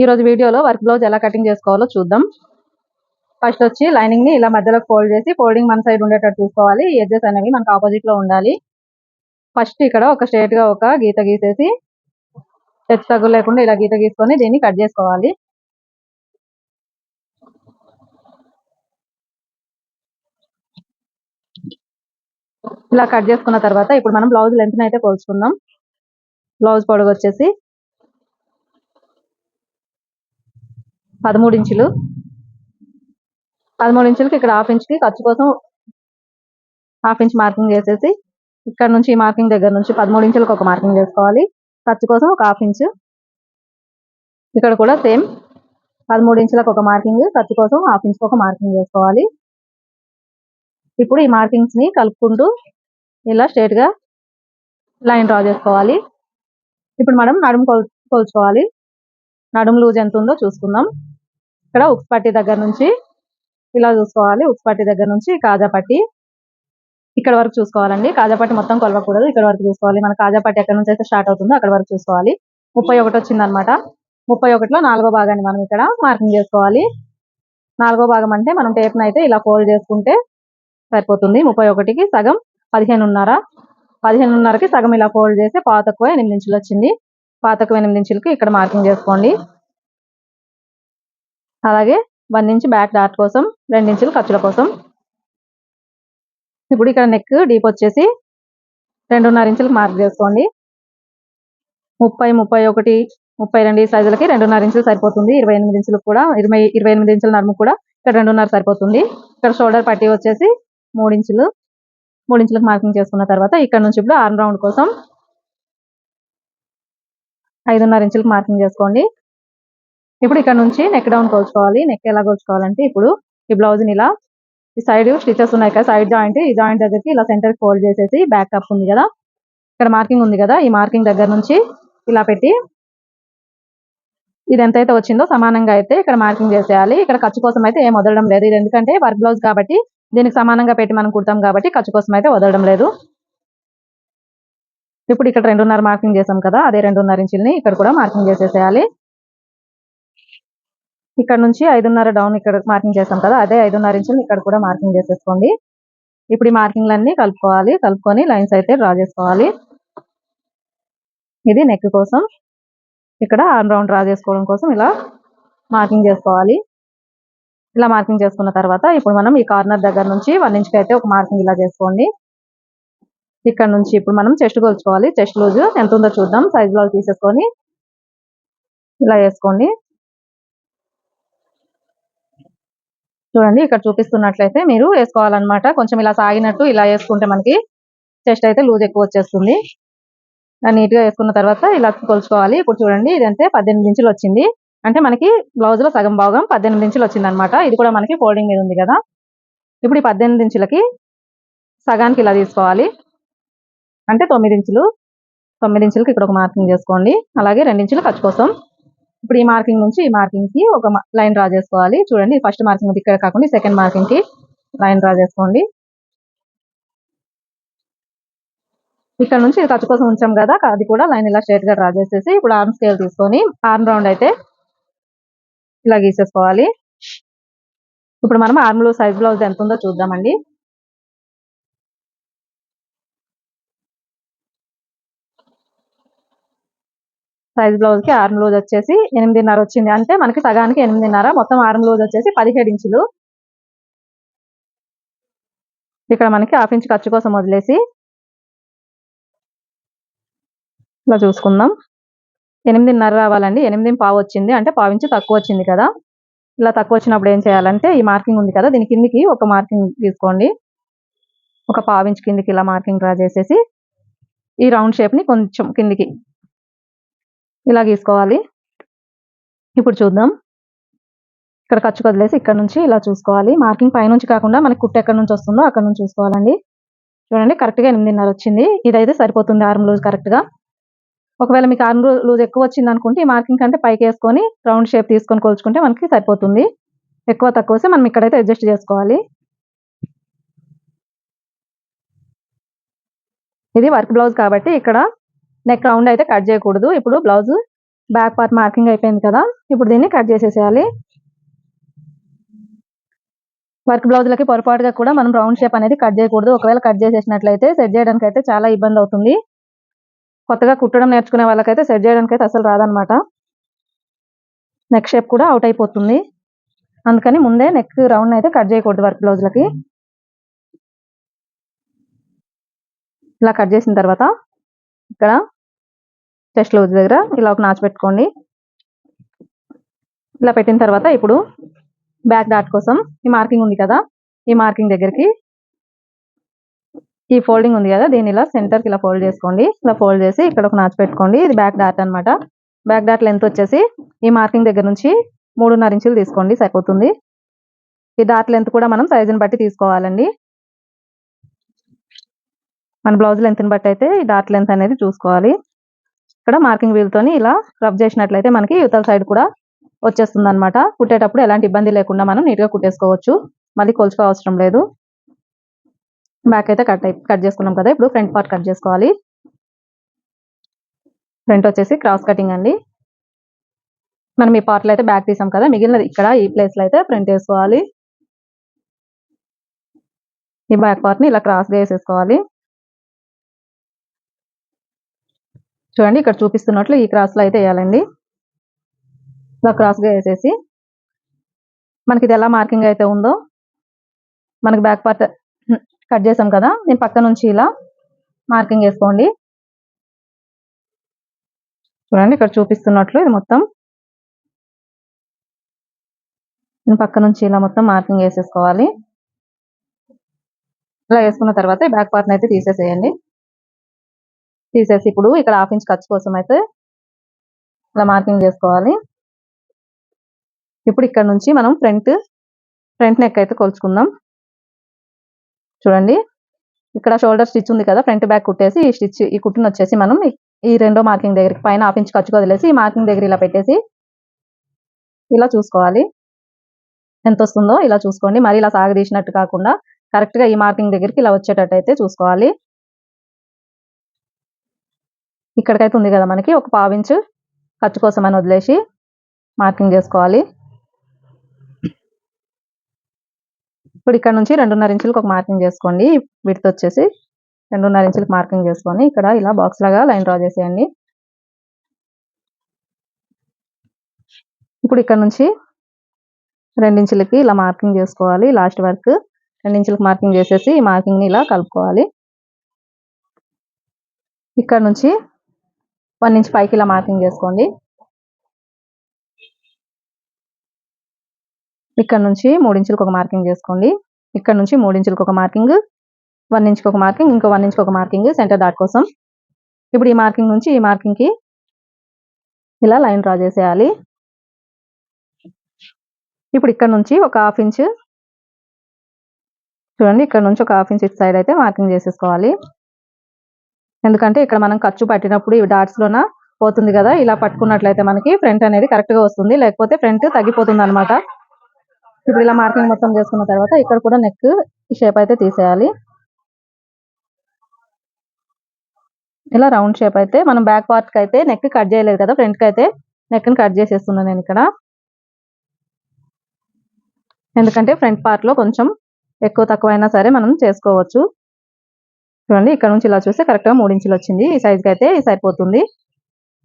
ఈ రోజు వీడియోలో వర్క్ బ్లౌజ్ ఎలా కటింగ్ చేసుకోవాలో చూద్దాం. ఫస్ట్ వచ్చి లైనింగ్ ని ఇలా మధ్యలో ఫోల్డ్ చేసి ఫోల్డింగ్ మన సైడ్ ఉండేటట్టు చూసుకోవాలి. ఈ ఎడ్జెస్ అనేవి మనకు ఆపోజిట్ లో ఉండాలి. ఫస్ట్ ఇక్కడ ఒక స్ట్రైట్ గా ఒక గీత గీసేసి హెచ్చు తగ్గు లేకుండా ఇలా గీత గీసుకొని దీన్ని కట్ చేసుకోవాలి. ఇలా కట్ చేసుకున్న తర్వాత ఇప్పుడు మనం బ్లౌజ్ లెంత్ అయితే కొలుచుకుందాం. బ్లౌజ్ పొడవు వచ్చేసి 13 ఇంచులు. 13 ఇంచులకి ఇక్కడ హాఫ్ ఇంచ్ కి ఖర్చు కోసం హాఫ్ ఇంచ్ మార్కింగ్ చేసేసి ఇక్కడ నుంచి ఈ మార్కింగ్ దగ్గర నుంచి 13 ఇంచులకు ఒక మార్కింగ్ చేసుకోవాలి. ఖర్చు కోసం ఒక హాఫ్ ఇంచ్. ఇక్కడ కూడా సేమ్ 13 ఇంచులకు ఒక మార్కింగ్, ఖర్చు కోసం హాఫ్ ఇంచ్ ఒక మార్కింగ్ చేసుకోవాలి. ఇప్పుడు ఈ మార్కింగ్స్ ని కలుపుకుంటూ ఇలా స్ట్రైట్ గా లైన్ డ్రా చేసుకోవాలి. ఇప్పుడు మనం నడుము కొలుచుకోవాలి. నడుము లూజ్ ఎంత ఉందో చూసుకుందాం. ఇక్కడ ఉక్స్ పట్టి దగ్గర నుంచి ఇలా చూసుకోవాలి. ఉక్స్ పట్టి దగ్గర నుంచి కాజా పట్టి ఇక్కడ వరకు చూసుకోవాలండి. కాజా పట్టి మొత్తం కొలవకూడదు, ఇక్కడ వరకు చూసుకోవాలి. మన కాజా పట్టి ఎక్కడ నుంచి అయితే స్టార్ట్ అవుతుందో అక్కడ వరకు చూసుకోవాలి. 31 వచ్చింది అనమాట. 31లో 4వ భాగాన్ని మనం ఇక్కడ మార్కింగ్ చేసుకోవాలి. 4వ భాగం అంటే మనం టేప్ను అయితే ఇలా ఫోల్డ్ చేసుకుంటే సరిపోతుంది. 31కి సగం 15.5. 15.5కి సగం ఇలా ఫోల్డ్ చేసి పాతక్కువ 8 ఇంచులు వచ్చింది. పాతకు 8 ఇంచులకి ఇక్కడ మార్కింగ్ చేసుకోండి. అలాగే 1 ఇంచ్ బ్యాక్ డాట్ కోసం, 2 ఇంచులు ఖర్చుల కోసం. ఇప్పుడు ఇక్కడ నెక్ డీప్ వచ్చేసి 2.5 ఇంచులకు మార్క్ చేసుకోండి. 30, 31, 32 ఈ సైజులకి 2.5 ఇంచులు సరిపోతుంది. 28 ఇంచులకు కూడా 28 ఇంచుల నడుము కూడా ఇక్కడ 2.5 సరిపోతుంది. ఇక్కడ షోల్డర్ పట్టి వచ్చేసి 3 ఇంచులు. 3 ఇంచులకు మార్కింగ్ చేసుకున్న తర్వాత ఇక్కడ నుంచి ఇప్పుడు ఆర్మ్ రౌండ్ కోసం 5.5 ఇంచులకు మార్కింగ్ చేసుకోండి. ఇప్పుడు ఇక్కడ నుంచి నెక్ డౌన్ కొలుచుకోవాలి. నెక్ ఎలా కొలుచుకోవాలంటే ఇప్పుడు ఈ బ్లౌజ్ ని ఇలా ఈ సైడ్ స్టిచెస్ ఉన్నాయి కదా, సైడ్ జాయింట్, ఈ జాయింట్ దగ్గరికి ఇలా సెంటర్ ఫోల్డ్ చేసేసి బ్యాక్ కప్ ఉంది కదా, ఇక్కడ మార్కింగ్ ఉంది కదా, ఈ మార్కింగ్ దగ్గర నుంచి ఇలా పెట్టి ఇది ఎంతైతే వచ్చిందో సమానంగా అయితే ఇక్కడ మార్కింగ్ చేసేయాలి. ఇక్కడ ఖర్చు కోసం అయితే ఏం వదలడం లేదు. ఇది ఎందుకంటే వర్క్ బ్లౌజ్ కాబట్టి దీనికి సమానంగా పెట్టి మనం కుడతాం కాబట్టి ఖర్చు కోసం అయితే వదలడం లేదు. ఇప్పుడు ఇక్కడ 2.5 మార్కింగ్ చేసాం కదా, అదే 2.5 ఇంచుల్ని ఇక్కడ కూడా మార్కింగ్ చేసేసేయాలి. ఇక్కడ నుంచి 5.5 డౌన్ ఇక్కడ మార్కింగ్ చేసాం కదా, అదే 5.5 ఇంచులు ఇక్కడ కూడా మార్కింగ్ చేసేసుకోండి. ఇప్పుడు ఈ మార్కింగ్లన్నీ కలుపుకోవాలి. కలుపుకొని లైన్స్ అయితే డ్రా చేసుకోవాలి. ఇది నెక్ కోసం. ఇక్కడ ఆర్మ్ రౌండ్ డ్రా చేసుకోవడం కోసం ఇలా మార్కింగ్ చేసుకోవాలి. ఇలా మార్కింగ్ చేసుకున్న తర్వాత ఇప్పుడు మనం ఈ కార్నర్ దగ్గర నుంచి 1 ఇంచ్కి అయితే ఒక మార్కింగ్ ఇలా చేసుకోండి. ఇక్కడ నుంచి ఇప్పుడు మనం చెస్ట్ కొలుచుకోవాలి. చెస్ట్ లూజ్ ఎంత ఉందో చూద్దాం. సైజ్ బ్లౌజ్ తీసేసుకొని ఇలా వేసుకోండి. చూడండి ఇక్కడ చూపిస్తున్నట్లయితే మీరు వేసుకోవాలన్నమాట. కొంచెం ఇలా సాగినట్టు ఇలా వేసుకుంటే మనకి చెస్ట్ అయితే లూజ్ ఎక్కువ వచ్చేస్తుంది. నీట్ గా వేసుకున్న తర్వాత ఇలా కొలుచుకోవాలి. ఇప్పుడు చూడండి ఇదంటే 18 ఇంచులు వచ్చింది. అంటే మనకి బ్లౌజ్ లో సగం భాగం 18 ఇంచులు వచ్చింది అనమాట. ఇది కూడా మనకి ఫోల్డింగ్ మీద ఉంది కదా. ఇప్పుడు ఈ 18 ఇంచులకి సగానికి ఇలా తీసుకోవాలి. అంటే 9 ఇంచులు. 9 ఇంచులకి ఇక్కడ ఒక మార్కింగ్ చేసుకోండి. అలాగే 2 ఇంచులు ఖర్చు కోసం. ఇప్పుడు ఈ మార్కింగ్ నుంచి ఈ మార్కింగ్ కి ఒక లైన్ డ్రా చేసుకోవాలి. చూడండి ఫస్ట్ మార్కింగ్ ఇక్కడ కాకుండా సెకండ్ మార్కింగ్ కి లైన్ డ్రా చేసుకోండి. ఇక్కడ నుంచి ఖర్చు కోసం ఉంచాం కదా, అది కూడా లైన్ ఇలా స్ట్రైట్ గా డ్రా చేసేసి ఇప్పుడు ఆర్మ్ స్కేల్ తీసుకొని ఆర్మ్ రౌండ్ అయితే ఇలా గీసేసుకోవాలి. ఇప్పుడు మనం ఆర్మ్ లో సైజ్ బ్లౌజ్ ఎంత ఉందో చూద్దామండి. సైజ్ బ్లౌజ్ కి ఆర్మ్ లూజ్ వచ్చేసి 8.5 వచ్చింది. అంటే మనకి సగానికి 8.5. మొత్తం ఆర్మ్ లూజ్ వచ్చేసి 17 ఇంచులు. ఇక్కడ మనకి హాఫ్ ఇంచ్ ఖర్చు కోసం వదిలేసి ఇలా చూసుకుందాం. 8.5 రావాలండి. 8.5 వచ్చింది. అంటే పావు ఇంచు తక్కువ వచ్చింది కదా. ఇలా తక్కువ వచ్చినప్పుడు ఏం చేయాలంటే ఈ మార్కింగ్ ఉంది కదా, దీని కిందికి ఒక మార్కింగ్ తీసుకోండి. ఒక పావు ఇంచ్ కిందికి ఇలా మార్కింగ్ డ్రా చేసేసి ఈ రౌండ్ షేప్ ని కొంచెం కిందికి ఇలా గీసుకోవాలి. ఇప్పుడు చూద్దాం. ఇక్కడ ఖర్చు వదిలేసి ఇక్కడ నుంచి ఇలా చూసుకోవాలి. మార్కింగ్ పైనుంచి కాకుండా మనకి కుట్టు ఎక్కడ నుంచి వస్తుందో అక్కడ నుంచి చూసుకోవాలండి. చూడండి కరెక్ట్ గా 8.5 వచ్చింది. ఇదైతే సరిపోతుంది ఆర్మ్ లూజ్ కరెక్ట్ గా. ఒకవేళ మీకు ఆర్మ్ లూజ్ ఎక్కువ వచ్చింది అనుకుంటే ఈ మార్కింగ్ కంటే పైకి వేసుకొని రౌండ్ షేప్ తీసుకొని కొలుచుకుంటే మనకి సరిపోతుంది. ఎక్కువ తక్కువ మనం ఇక్కడైతే అడ్జస్ట్ చేసుకోవాలి. ఇది వర్క్ బ్లౌజ్ కాబట్టి ఇక్కడ నెక్ రౌండ్ అయితే కట్ చేయకూడదు. ఇప్పుడు బ్లౌజ్ బ్యాక్ పార్ట్ మార్కింగ్ అయిపోయింది కదా, ఇప్పుడు దీన్ని కట్ చేసేసేయాలి. వర్క్ బ్లౌజులకి పొరపాటుగా కూడా మనం రౌండ్ షేప్ అనేది కట్ చేయకూడదు. ఒకవేళ కట్ చేసేసినట్లయితే సెట్ చేయడానికి అయితే చాలా ఇబ్బంది అవుతుంది. కొత్తగా కుట్టడం నేర్చుకునే వాళ్ళకైతే సెట్ చేయడానికి అయితే అసలు రాదనమాట. నెక్ షేప్ కూడా అవుట్ అయిపోతుంది. అందుకని ముందే నెక్ రౌండ్ అయితే కట్ చేయకూడదు వర్క్ బ్లౌజులకి. ఇలా కట్ చేసిన తర్వాత ఇక్కడ చెస్ట్ లూజ్ దగ్గర ఇలా ఒక నాచు పెట్టుకోండి. ఇలా పెట్టిన తర్వాత ఇప్పుడు బ్యాక్ డాట్ కోసం ఈ మార్కింగ్ ఉంది కదా, ఈ మార్కింగ్ దగ్గరికి ఈ ఫోల్డింగ్ ఉంది కదా, దీన్ని ఇలా సెంటర్కి ఇలా ఫోల్డ్ చేసుకోండి. ఇలా ఫోల్డ్ చేసి ఇక్కడ ఒక నాచు పెట్టుకోండి. ఇది బ్యాక్ డాట్ అనమాట. బ్యాక్ డాట్ లెంత్ వచ్చేసి ఈ మార్కింగ్ దగ్గర నుంచి 3.5 ఇంచులు తీసుకోండి, సరిపోతుంది. ఈ డాట్ లెంత్ కూడా మనం సైజుని బట్టి తీసుకోవాలండి. మన బ్లౌజ్ లెంత్ని బట్టి అయితే ఈ డాట్ లెంత్ అనేది చూసుకోవాలి. ఇక్కడ మార్కింగ్ వీల్తోని ఇలా రబ్ చేసినట్లయితే మనకి యువతల సైడ్ కూడా వచ్చేస్తుంది అనమాట. కుట్టేటప్పుడు ఎలాంటి ఇబ్బంది లేకుండా మనం నీట్గా కుట్టేసుకోవచ్చు. మళ్ళీ కొలుచుకో అవసరం లేదు. బ్యాక్ అయితే కట్ చేసుకున్నాం కదా, ఇప్పుడు ఫ్రంట్ పార్ట్ కట్ చేసుకోవాలి. ఫ్రంట్ వచ్చేసి క్రాస్ కటింగ్ అండి. మనం ఈ పార్ట్లో అయితే బ్యాక్ తీసాం కదా, మిగిలినది ఇక్కడ ఈ ప్లేస్లో అయితే ఫ్రంట్ వేసుకోవాలి. ఈ బ్యాక్ పార్ట్ని ఇలా క్రాస్గా వేసేసుకోవాలి. చూడండి, ఇక్కడ చూపిస్తున్నట్లు ఈ క్రాస్లో అయితే వేయాలండి. ఇలా క్రాస్గా వేసేసి మనకి ఇది ఎలా మార్కింగ్ అయితే ఉందో, మనకి బ్యాక్ పార్ట్ కట్ చేసాం కదా, నేను పక్క నుంచి ఇలా మార్కింగ్ వేసుకోండి. చూడండి, ఇక్కడ చూపిస్తున్నట్లు ఇది మొత్తం నేను పక్క నుంచి ఇలా మొత్తం మార్కింగ్ వేసేసుకోవాలి. ఇలా వేసుకున్న తర్వాత బ్యాక్ పార్ట్ని అయితే తీసేసేయండి. తీసేసి ఇప్పుడు ఇక్కడ 1/2 ఇంచ్ ఖర్చు కోసం అయితే ఇలా మార్కింగ్ చేసుకోవాలి. ఇప్పుడు ఇక్కడ నుంచి మనం ఫ్రంట్ నెక్ అయితే కొలుచుకుందాం. చూడండి, ఇక్కడ షోల్డర్ స్టిచ్ ఉంది కదా, ఫ్రంట్ బ్యాక్ కుట్టేసి ఈ కుట్టును వచ్చేసి మనం ఈ రెండో మార్కింగ్ దగ్గరికి పైన 1/2 ఇంచ్ ఖర్చు వదిలేసి ఈ మార్కింగ్ దగ్గర ఇలా పెట్టేసి ఇలా చూసుకోవాలి. ఎంత వస్తుందో ఇలా చూసుకోండి. మరి ఇలా సాగదీసినట్టు కాకుండా కరెక్ట్గా ఈ మార్కింగ్ దగ్గరికి ఇలా వచ్చేటట్టు అయితే చూసుకోవాలి. ఇక్కడికైతే ఉంది కదా మనకి ఒక 1/2 ఇంచ్ ఖర్చు కోసం అని వదిలేసి మార్కింగ్ చేసుకోవాలి. ఇప్పుడు ఇక్కడ నుంచి 2.5 ఇంచులకు ఒక మార్కింగ్ చేసుకోండి. విడ్త్ వచ్చేసి 2.5 ఇంచులకు మార్కింగ్ చేసుకొని ఇక్కడ ఇలా బాక్స్ లాగా లైన్ డ్రా చేసేయండి. ఇప్పుడు ఇక్కడ నుంచి 2 ఇంచులకి ఇలా మార్కింగ్ చేసుకోవాలి. లాస్ట్ వరకు 2 ఇంచులకు మార్కింగ్ చేసేసి ఈ మార్కింగ్ని ఇలా కలుపుకోవాలి. ఇక్కడ నుంచి 1 ఇంచ్ పైకి ఇలా మార్కింగ్ చేసుకోండి. ఇక్కడ నుంచి 3 ఇంచులకు ఒక మార్కింగ్ చేసుకోండి. ఇక్కడ నుంచి 3 ఇంచులకు ఒక మార్కింగ్, 1 ఇంచుకి ఒక మార్కింగ్, ఇంకో 1 ఇంచుకి ఒక మార్కింగ్ సెంటర్ డాట్ కోసం. ఇప్పుడు ఈ మార్కింగ్ నుంచి ఈ మార్కింగ్కి ఇలా లైన్ డ్రా చేసేయాలి. ఇప్పుడు ఇక్కడ నుంచి ఒక 1/2 ఇంచ్ చూడండి, ఇక్కడ నుంచి ఒక 1/2 ఇంచ్ ఇటు సైడ్ అయితే మార్కింగ్ చేసేసుకోవాలి. ఎందుకంటే ఇక్కడ మనం ఖర్చు పట్టినప్పుడు ఈ డాట్స్లోన పోతుంది కదా, ఇలా పట్టుకున్నట్లయితే మనకి ఫ్రంట్ అనేది కరెక్ట్గా వస్తుంది, లేకపోతే ఫ్రంట్ తగ్గిపోతుంది అనమాట. ఇప్పుడు ఇలా మార్కింగ్ మొత్తం చేసుకున్న తర్వాత ఇక్కడ కూడా నెక్ ఈ షేప్ అయితే తీసేయాలి. ఇలా రౌండ్ షేప్ అయితే మనం బ్యాక్ పార్ట్కి అయితే నెక్ కట్ చేయలేదు కదా, ఫ్రంట్కి అయితే నెక్ని కట్ చేసేస్తున్నాను నేను ఇక్కడ. ఎందుకంటే ఫ్రంట్ పార్ట్లో కొంచెం ఎక్కువ తక్కువ అయినా సరే మనం చేసుకోవచ్చు. చూడండి, ఇక్కడ నుంచి ఇలా చూస్తే కరెక్ట్గా 3 ఇంచులు వచ్చింది. ఈ సైజ్కి అయితే సరిపోతుంది.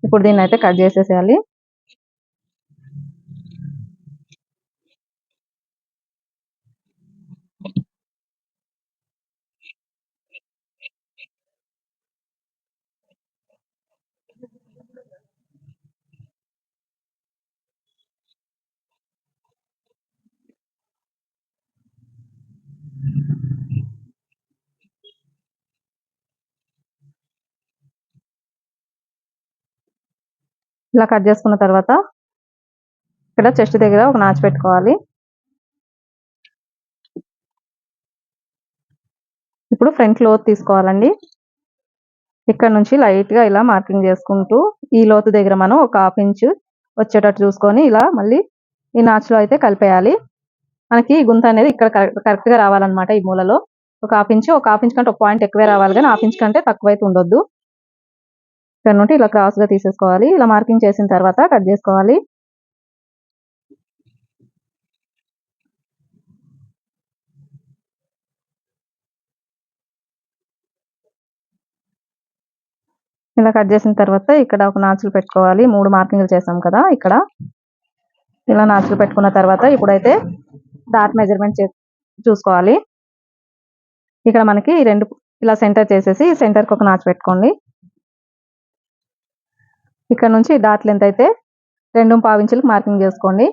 ఇప్పుడు దీన్ని అయితే కట్ చేసేసేయాలి. ఇలా కట్ చేసుకున్న తర్వాత ఇక్కడ చెస్ట్ దగ్గర ఒక నాచు పెట్టుకోవాలి. ఇప్పుడు ఫ్రంట్ లోతు తీసుకోవాలండి. ఇక్కడ నుంచి లైట్గా ఇలా మార్కింగ్ చేసుకుంటూ ఈ లోతు దగ్గర మనం ఒక 1/2 ఇంచ్ వచ్చేటట్టు చూసుకొని ఇలా మళ్ళీ ఈ నాచులో అయితే కలిపేయాలి. మనకి ఈ గుంత అనేది ఇక్కడ కరెక్ట్గా రావాలన్నమాట. ఈ మూలలో ఒక 1/2 ఇంచ్ కంటే ఒక పాయింట్ ఎక్కువే రావాలి, కానీ 1/2 ఇంచ్ కంటే తక్కువైతే ఉండొద్దు. ఇక్కడ నుండి ఇలా క్రాస్ గా తీసేసుకోవాలి. ఇలా మార్కింగ్ చేసిన తర్వాత కట్ చేసుకోవాలి. ఇలా కట్ చేసిన తర్వాత ఇక్కడ ఒక నాచులు పెట్టుకోవాలి. 3 మార్కింగ్లు చేసాం కదా, ఇక్కడ ఇలా నాచులు పెట్టుకున్న తర్వాత ఇప్పుడైతే డాట్ మెజర్మెంట్ చూసుకోవాలి. ఇక్కడ మనకి 2 ఇలా సెంటర్ చేసేసి సెంటర్కి ఒక నాచు పెట్టుకోండి. ఇక్కడ నుంచి డాట్ లెంత్ అయితే 2.5 ఇంచులకు మార్కింగ్ చేసుకోండి.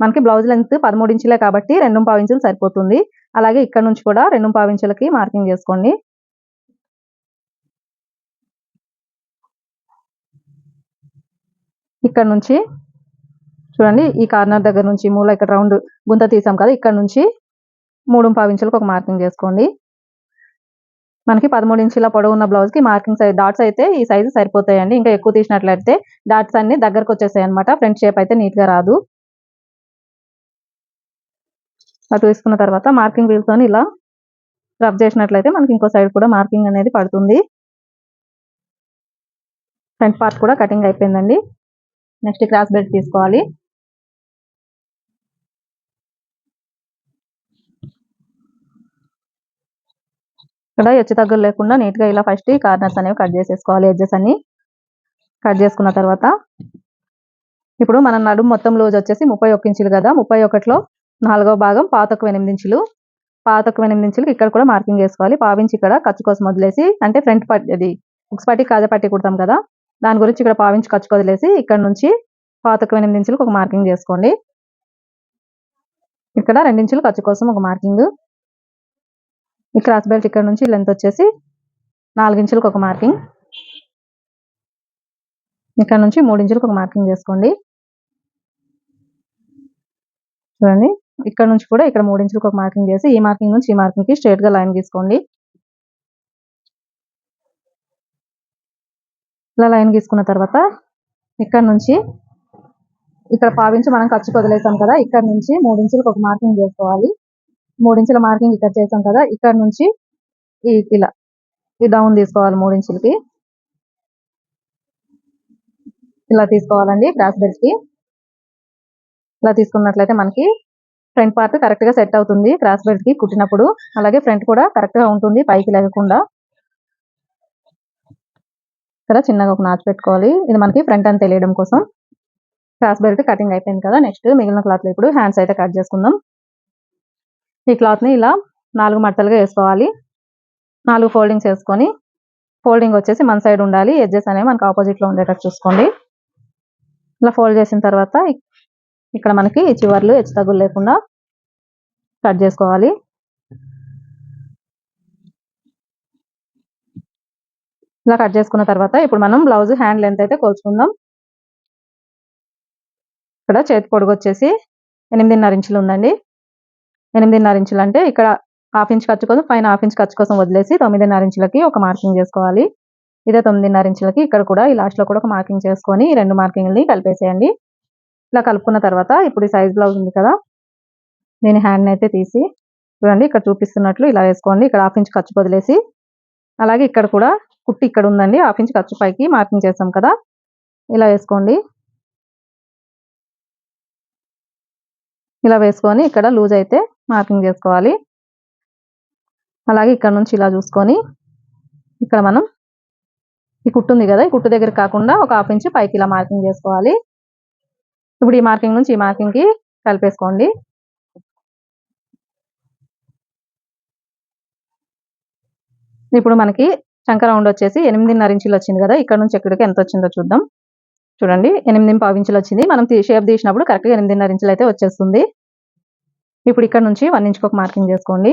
మనకి బ్లౌజ్ లెంత్ 13 ఇంచులే కాబట్టి 2.5 ఇంచులు సరిపోతుంది. అలాగే ఇక్కడ నుంచి కూడా 2.5 ఇంచులకి మార్కింగ్ చేసుకోండి. ఇక్కడ నుంచి చూడండి, ఈ కార్నర్ దగ్గర నుంచి మూల ఇక్కడ రౌండ్ గుంత తీసాం కదా, ఇక్కడ నుంచి 3.5 ఇంచులకు ఒక మార్కింగ్ చేసుకోండి. మనకి 13 ఇంచుల పొడవు ఉన్న బ్లౌజ్ కి మార్కింగ్ సైజ్ డాట్స్ అయితే ఈ సైజు సరిపోతాయండి. ఇంకా ఎక్కువ తీసినట్లయితే డాట్స్ అన్ని దగ్గరకు వచ్చేసాయి అనమాట. ఫ్రంట్ షేప్ అయితే నీట్ గా రాదు. అటు తీసుకున్న తర్వాత మార్కింగ్ వీల్ తోని ఇలా రబ్ చేసినట్లయితే మనకి ఇంకో సైడ్ కూడా మార్కింగ్ అనేది పడుతుంది. ఫ్రంట్ పార్ట్ కూడా కటింగ్ అయిపోయిందండి. నెక్స్ట్ క్రాస్ బెల్ట్ తీసుకోవాలి. ఇక్కడ హెచ్చు తగ్గులు లేకుండా నీట్ గా ఇలా ఫస్ట్ ఈ కార్నర్స్ అనేవి కట్ చేసేసుకోవాలి. ఎడ్జెస్ అన్ని కట్ చేసుకున్న తర్వాత ఇప్పుడు మన నడుము మొత్తం లూజ్ వచ్చేసి 31 ఇంచులు కదా, 31లో 4వ భాగం పాతకు 8 ఇంచులు. పాతకు 8 ఇంచులకి ఇక్కడ కూడా మార్కింగ్ వేసుకోవాలి. పావించి ఇక్కడ ఖర్చు కోసం వదిలేసి, అంటే ఫ్రంట్ పట్టి అది బుక్స్ పట్టి కాజా పట్టి కుడతాం కదా, దాని గురించి ఇక్కడ పావించి ఖర్చు వదిలేసి ఇక్కడ నుంచి పాతకు 8 ఇంచులకు ఒక మార్కింగ్ చేసుకోండి. ఇక్కడ 2 ఇంచులు ఖర్చు కోసం ఒక మార్కింగ్. ఈ క్రాస్ బెల్ట్ ఇక్కడ నుంచి లెంత్ వచ్చేసి 4 ఇంచులకు ఒక మార్కింగ్. ఇక్కడ నుంచి 3 ఇంచులకు ఒక మార్కింగ్ చేసుకోండి. చూడండి, ఇక్కడ నుంచి కూడా ఇక్కడ 3 ఇంచులకు ఒక మార్కింగ్ చేసి ఈ మార్కింగ్ నుంచి ఈ మార్కింగ్ కి స్ట్రైట్ గా లైన్ గీసుకోండి. ఇలా లైన్ గీసుకున్న తర్వాత ఇక్కడ నుంచి ఇక్కడ పావించి మనం ఖర్చు వదిలేసాం కదా, ఇక్కడ నుంచి 3 ఇంచులకు ఒక మార్కింగ్ చేసుకోవాలి. 3 ఇంచుల మార్కింగ్ ఇక్కడ చేసాం కదా, ఇక్కడ నుంచి ఇలా ఈ డౌన్ తీసుకోవాలి. 3 ఇంచులకి ఇలా తీసుకోవాలండి. క్రాస్ బెల్ట్ కి ఇలా తీసుకున్నట్లయితే మనకి ఫ్రంట్ పార్ట్ కరెక్ట్ గా సెట్ అవుతుంది క్రాస్ బెల్ట్ కి కుట్టినప్పుడు. అలాగే ఫ్రంట్ కూడా కరెక్ట్ గా ఉంటుంది, పైకి లేకుండా. ఇక్కడ చిన్నగా ఒక నాచు పెట్టుకోవాలి. ఇది మనకి ఫ్రంట్ అని తెలియడం కోసం. క్రాస్ బెల్ట్ కటింగ్ అయిపోయింది కదా, నెక్స్ట్ మిగిలిన క్లాత్ లో ఇప్పుడు హ్యాండ్స్ అయితే కట్ చేసుకుందాం. ఈ క్లాత్ ని ఇలా 4 మడతలుగా వేసుకోవాలి. 4 ఫోల్డింగ్స్ వేసుకొని, ఫోల్డింగ్ వచ్చేసి మన సైడ్ ఉండాలి, ఎడ్జెస్ అనేవి మనకి ఆపోజిట్ లో ఉండేటట్టు చూసుకోండి. ఇలా ఫోల్డ్ చేసిన తర్వాత ఇక్కడ మనకి చివర్లు హెచ్చు తగ్గులు లేకుండా కట్ చేసుకోవాలి. ఇలా కట్ చేసుకున్న తర్వాత ఇప్పుడు మనం బ్లౌజ్ హ్యాండ్ లెంత్ అయితే కొలుచుకుందాం. ఇక్కడ చేతి పొడుగు వచ్చేసి 8.5 ఇంచులు ఉందండి. 8.5 ఇంచులు అంటే ఇక్కడ 1/2 ఇంచ్ ఖర్చు కోసం, పైన 1/2 ఇంచ్ ఖర్చు కోసం వదిలేసి 9.5 ఇంచులకి ఒక మార్కింగ్ చేసుకోవాలి. ఇదే 9.5 ఇంచులకి ఇక్కడ కూడా ఈ లాస్ట్ లో కూడా ఒక మార్కింగ్ చేసుకొని ఈ 2 మార్కింగ్ని కలిపేసేయండి. ఇలా కలుపుకున్న తర్వాత ఇప్పుడు ఈ సైజ్ బ్లౌజ్ ఉంది కదా, దీని హ్యాండ్ అయితే తీసి చూడండి ఇక్కడ చూపిస్తున్నట్లు ఇలా వేసుకోండి. ఇక్కడ 1/2 ఇంచ్ ఖర్చు వదిలేసి, అలాగే ఇక్కడ కూడా కుట్టి ఇక్కడ ఉందండి, 1/2 ఇంచ్ ఖర్చు పైకి మార్కింగ్ చేస్తాం కదా, ఇలా వేసుకోండి. ఇలా వేసుకొని ఇక్కడ లూజ్ అయితే మార్కింగ్ చేసుకోవాలి. అలాగే ఇక్కడ నుంచి ఇలా చూసుకొని ఇక్కడ మనం ఈ కుట్టు ఉంది కదా, ఈ కుట్టు దగ్గర కాకుండా ఒక 1/2 ఇంచ్ పైకి ఇలా మార్కింగ్ చేసుకోవాలి. ఇప్పుడు ఈ మార్కింగ్ నుంచి ఈ మార్కింగ్ కి కలిపేసుకోండి. ఇప్పుడు మనకి చంక రౌండ్ వచ్చేసి 8.5 ఇంచులు వచ్చింది కదా, ఇక్కడ నుంచి ఎక్కడికి ఎంత వచ్చిందో చూద్దాం. చూడండి 8.5 ఇంచులు వచ్చింది. మనం షేప్ తీసినప్పుడు కరెక్ట్ గా 8.5 ఇంచులు అయితే వచ్చేస్తుంది. ఇప్పుడు ఇక్కడ నుంచి 1 ఇంచుకి ఒక మార్కింగ్ చేసుకోండి.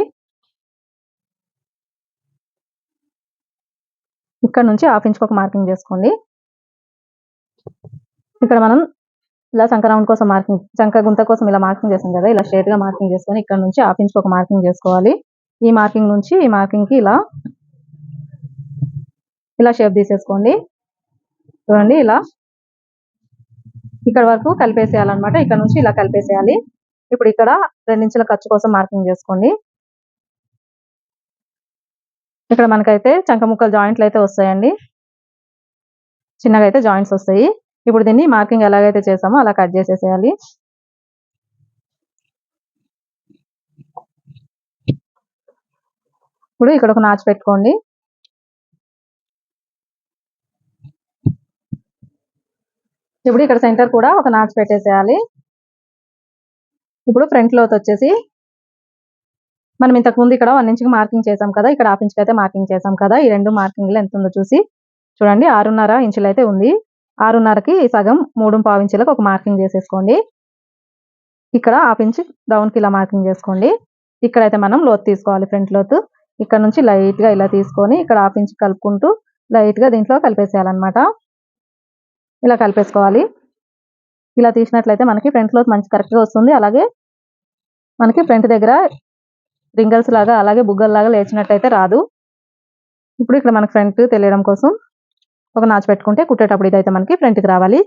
ఇక్కడ నుంచి 1/2 ఇంచుకి ఒక మార్కింగ్ చేసుకోండి. ఇక్కడ మనం ఇలా చంక రౌండ్ కోసం మార్కింగ్, చంక గుంత కోసం ఇలా మార్కింగ్ చేసాం కదా, ఇలా స్ట్రైట్ గా మార్కింగ్ చేసుకొని ఇక్కడ నుంచి 1/2 ఇంచుకి ఒక మార్కింగ్ చేసుకోవాలి. ఈ మార్కింగ్ నుంచి ఈ మార్కింగ్ కి ఇలా షేప్ తీసేసుకోండి. చూడండి ఇలా ఇక్కడ వరకు కలిపేసేయాలన్నమాట. ఇక్కడ నుంచి ఇలా కలిపేసేయాలి. ఇప్పుడు ఇక్కడ 2 ఇంచుల ఖర్చు కోసం మార్కింగ్ చేసుకోండి. ఇక్కడ మనకైతే చంక ముక్కలు జాయింట్లు అయితే వస్తాయండి. చిన్నగా అయితే జాయింట్స్ వస్తాయి. ఇప్పుడు దీన్ని మార్కింగ్ ఎలాగైతే చేసామో అలా కట్ చేసేసేయాలి. ఇప్పుడు ఇక్కడ ఒక నాచు పెట్టుకోండి. ఇప్పుడు ఇక్కడ సెంటర్ కూడా ఒక నాచు పెట్టేసేయాలి. ఇప్పుడు ఫ్రంట్ లోత్ వచ్చేసి మనం ఇంతకు ముందు ఇక్కడ 1 ఇంచ్కి మార్కింగ్ చేసాం కదా, ఇక్కడ 1/2 ఇంచ్కి అయితే మార్కింగ్ చేసాం కదా. ఈ రెండు మార్కింగ్లు ఎంత ఉందో చూసి చూడండి. 6.5 ఇంచులు అయితే ఉంది. 6.5కి సగం 3.5 ఇంచులకు ఒక మార్కింగ్ చేసేసుకోండి. ఇక్కడ 1/2 ఇంచ్ డౌన్కి ఇలా మార్కింగ్ చేసుకోండి. ఇక్కడైతే మనం లోత్ తీసుకోవాలి, ఫ్రంట్ లోత్. ఇక్కడ నుంచి లైట్ గా ఇలా తీసుకొని ఇక్కడ 1/2 ఇంచ్ కలుపుకుంటూ లైట్ గా దీంట్లో కలిపేసేయాలన్నమాట. ఇలా కలిపేసుకోవాలి. ఇలా తీసినట్లయితే మనకి ఫ్రంట్ లోత్ మంచి కరెక్ట్ గా వస్తుంది. అలాగే మనకి ఫ్రంట్ దగ్గర రింగల్స్ లాగా అలాగే బుగ్గల్లాగా లేచినట్టయితే రాదు. ఇప్పుడు ఇక్కడ మనకి ఫ్రంట్ తెలియడం కోసం ఒక నాచు పెట్టుకుంటే కుట్టేటప్పుడు ఇదైతే మనకి ఫ్రంట్కి రావాలి.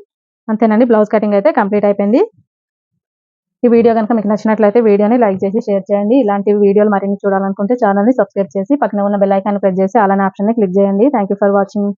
అంతేనండి, బ్లౌజ్ కటింగ్ అయితే కంప్లీట్ అయిపోయింది. ఈ వీడియో కనుక మీకు నచ్చినట్లయితే వీడియోని లైక్ చేసి షేర్ చేయండి. ఇలాంటి వీడియోలు మరిన్ని చూడాలనుకుంటే ఛానల్ని సబ్స్క్రైబ్ చేసి పక్కన ఉన్న బెల్ ఐకాన్ ప్రెస్ చేసి అలానే ఆప్షన్ని క్లిక్ చేయండి. Thank you for watching.